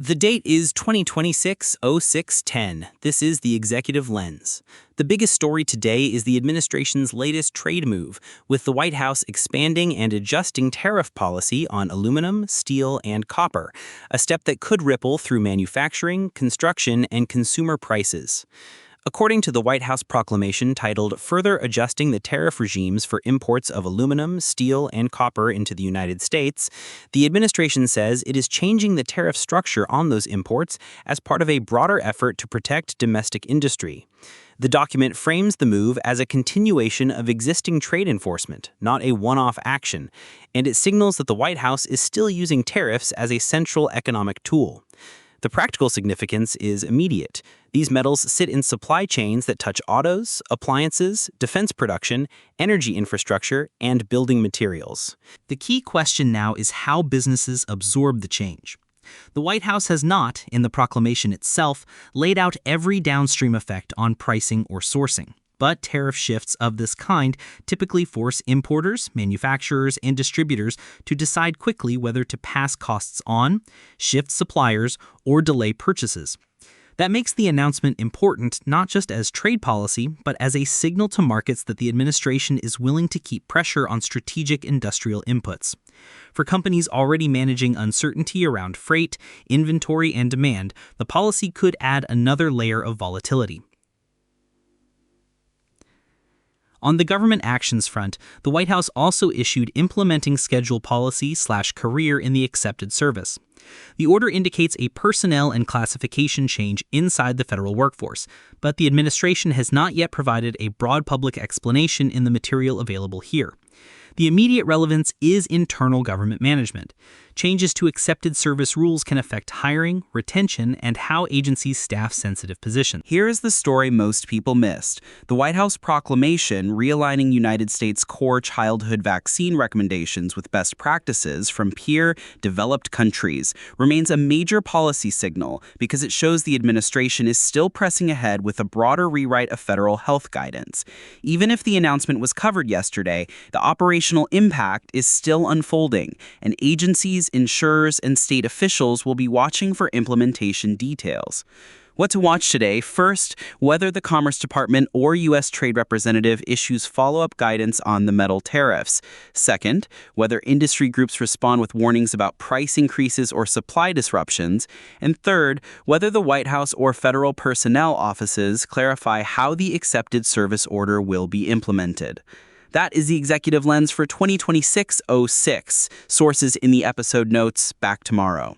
The date is 2026-06-10. This is the Executive Lens. The biggest story today is the administration's latest trade move, with the White House expanding and adjusting tariff policy on aluminum, steel, and copper, a step that could ripple through manufacturing, construction, and consumer prices. According to the White House proclamation titled Further Adjusting the Tariff Regimes for Imports of Aluminum, Steel, and Copper into the United States, the administration says it is changing the tariff structure on those imports as part of a broader effort to protect domestic industry. The document frames the move as a continuation of existing trade enforcement, not a one-off action, and it signals that the White House is still using tariffs as a central economic tool. The practical significance is immediate. These metals sit in supply chains that touch autos, appliances, defense production, energy infrastructure, and building materials. The key question now is how businesses absorb the change. The White House has not, in the proclamation itself, laid out every downstream effect on pricing or sourcing. But tariff shifts of this kind typically force importers, manufacturers, and distributors to decide quickly whether to pass costs on, shift suppliers, or delay purchases. That makes the announcement important not just as trade policy, but as a signal to markets that the administration is willing to keep pressure on strategic industrial inputs. For companies already managing uncertainty around freight, inventory, and demand, the policy could add another layer of volatility. On the government actions front, the White House also issued implementing schedule policy/career in the accepted service. The order indicates a personnel and classification change inside the federal workforce, but the administration has not yet provided a broad public explanation in the material available here. The immediate relevance is internal government management. Changes to accepted service rules can affect hiring, retention, and how agencies staff sensitive positions. Here is the story most people missed. The White House proclamation realigning United States core childhood vaccine recommendations with best practices from peer-developed countries remains a major policy signal because it shows the administration is still pressing ahead with a broader rewrite of federal health guidance. Even if the announcement was covered yesterday, the operational impact is still unfolding, and agencies, insurers, and state officials will be watching for implementation details. What to watch today? First, whether the Commerce Department or U.S. Trade Representative issues follow-up guidance on the metal tariffs. Second, whether industry groups respond with warnings about price increases or supply disruptions. And third, whether the White House or federal personnel offices clarify how the accepted service order will be implemented. That is the Executive Lens for 2026-06. Sources in the episode notes. Back tomorrow.